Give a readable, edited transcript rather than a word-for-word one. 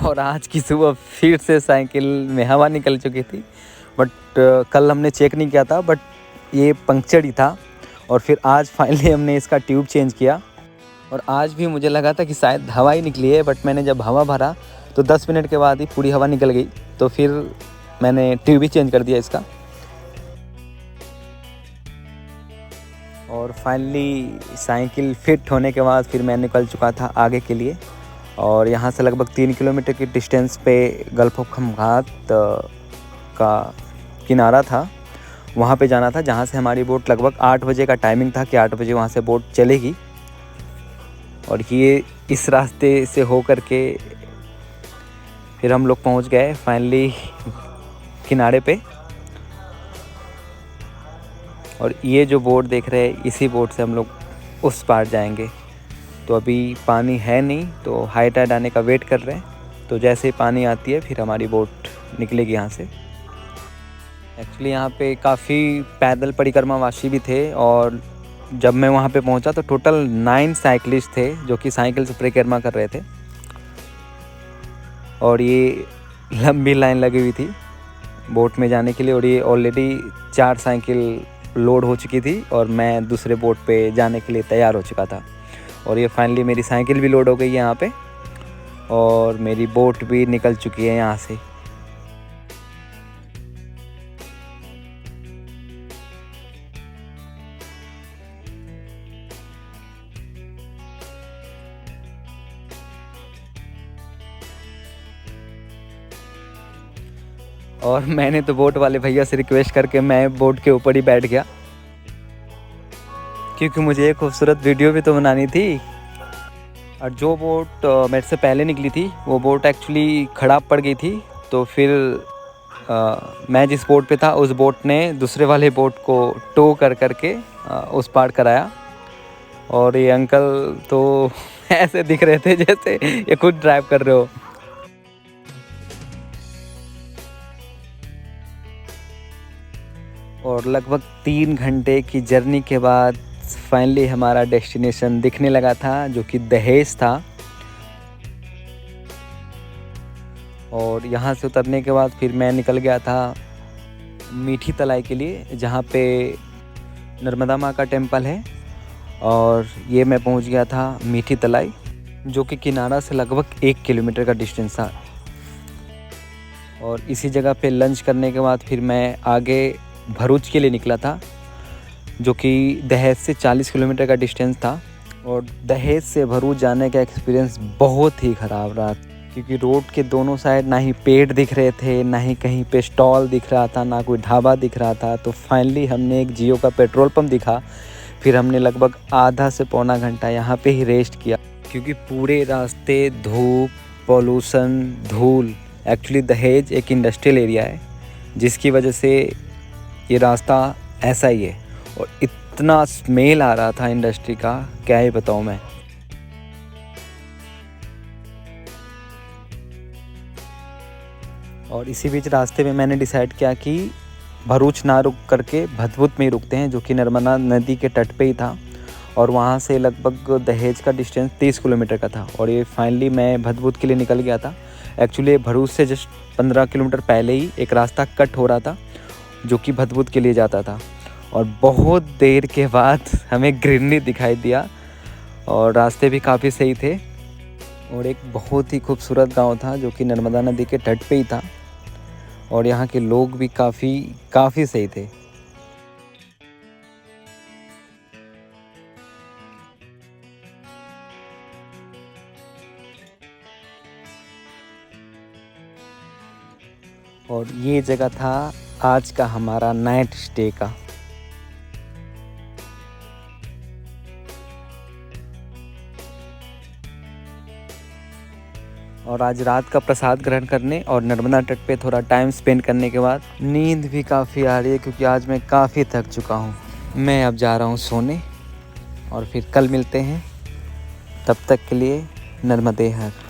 और आज की सुबह फिर से साइकिल में हवा निकल चुकी थी। बट कल हमने चेक नहीं किया था, बट ये पंक्चर ही था। और फिर आज फाइनली हमने इसका ट्यूब चेंज किया। और आज भी मुझे लगा था कि शायद हवा ही निकली है, बट मैंने जब हवा भरा तो 10 मिनट के बाद ही पूरी हवा निकल गई। तो फिर मैंने ट्यूब ही चेंज कर दिया इसका। और फाइनली साइकिल फिट होने के बाद फिर मैं निकल चुका था आगे के लिए। और यहाँ से लगभग 3 किलोमीटर की डिस्टेंस पे गल्फ ऑफ खमगात का किनारा था, वहाँ पे जाना था, जहाँ से हमारी बोट लगभग 8 बजे का टाइमिंग था कि 8 बजे वहाँ से बोट चलेगी। और ये इस रास्ते से हो कर के फिर हम लोग पहुँच गए फाइनली किनारे पे। और ये जो बोट देख रहे हैं, इसी बोट से हम लोग उस पार जाएंगे। तो अभी पानी है नहीं, तो हाई टाइड आने का वेट कर रहे हैं। तो जैसे ही पानी आती है फिर हमारी बोट निकलेगी यहाँ से। एक्चुअली यहाँ पे काफ़ी पैदल परिक्रमावासी भी थे। और जब मैं वहाँ पे पहुँचा तो टोटल 9 साइकिलिस्ट थे जो कि साइकिल से परिक्रमा कर रहे थे। और ये लंबी लाइन लगी हुई थी बोट में जाने के लिए। और ये ऑलरेडी 4 साइकिल लोड हो चुकी थी और मैं दूसरे बोट पे जाने के लिए तैयार हो चुका था। और ये फाइनली मेरी साइकिल भी लोड हो गई है यहाँ पे, और मेरी बोट भी निकल चुकी है यहाँ से। और मैंने तो बोट वाले भैया से रिक्वेस्ट करके मैं बोट के ऊपर ही बैठ गया, क्योंकि मुझे एक खूबसूरत वीडियो भी तो बनानी थी। और जो बोट मेरे से पहले निकली थी वो बोट एक्चुअली ख़राब पड़ गई थी। तो फिर मैं जिस बोट पे था उस बोट ने दूसरे वाले बोट को टो कर करके उस पार कराया। और ये अंकल तो ऐसे दिख रहे थे जैसे ये खुद ड्राइव कर रहे हो। और लगभग 3 घंटे की जर्नी के बाद फाइनली हमारा डेस्टिनेशन दिखने लगा था, जो कि दहेज था। और यहाँ से उतरने के बाद फिर मैं निकल गया था मीठी तलाई के लिए, जहाँ पे नर्मदा माँ का टेम्पल है। और ये मैं पहुँच गया था मीठी तलाई, जो कि किनारा से लगभग 1 किलोमीटर का डिस्टेंस था। और इसी जगह पे लंच करने के बाद फिर मैं आगे भरूच के लिए निकला था, जो कि दहेज से 40 किलोमीटर का डिस्टेंस था। और दहेज से भरूच जाने का एक्सपीरियंस बहुत ही ख़राब रहा, क्योंकि रोड के दोनों साइड ना ही पेड़ दिख रहे थे, ना ही कहीं पे स्टॉल दिख रहा था, ना कोई ढाबा दिख रहा था। तो फाइनली हमने एक जियो का पेट्रोल पंप दिखा। फिर हमने लगभग आधा से पौना घंटा यहाँ पे ही रेस्ट किया, क्योंकि पूरे रास्ते धूप, पॉल्यूशन, धूल। एक्चुअली दहेज एक इंडस्ट्रियल एरिया है, जिसकी वजह से ये रास्ता ऐसा ही है। और इतना स्मेल आ रहा था इंडस्ट्री का, क्या ही बताऊँ मैं। और इसी बीच रास्ते में मैंने डिसाइड किया कि भरूच ना रुक करके भदभुत में ही रुकते हैं, जो कि नर्मदा नदी के तट पे ही था। और वहाँ से लगभग दहेज का डिस्टेंस 30 किलोमीटर का था। और ये फाइनली मैं भदभुत के लिए निकल गया था। एक्चुअली भरूच से जस्ट 15 किलोमीटर पहले ही एक रास्ता कट हो रहा था, जो कि भदभुत के लिए जाता था। और बहुत देर के बाद हमें ग्रीनरी दिखाई दिया, और रास्ते भी काफ़ी सही थे। और एक बहुत ही खूबसूरत गांव था, जो कि नर्मदा नदी के तट पे ही था। और यहाँ के लोग भी काफ़ी सही थे। और ये जगह था आज का हमारा नाइट स्टे का। और आज रात का प्रसाद ग्रहण करने और नर्मदा तट पे थोड़ा टाइम स्पेंड करने के बाद नींद भी काफ़ी आ रही है, क्योंकि आज मैं काफ़ी थक चुका हूँ। मैं अब जा रहा हूँ सोने, और फिर कल मिलते हैं। तब तक के लिए नर्मदे हर।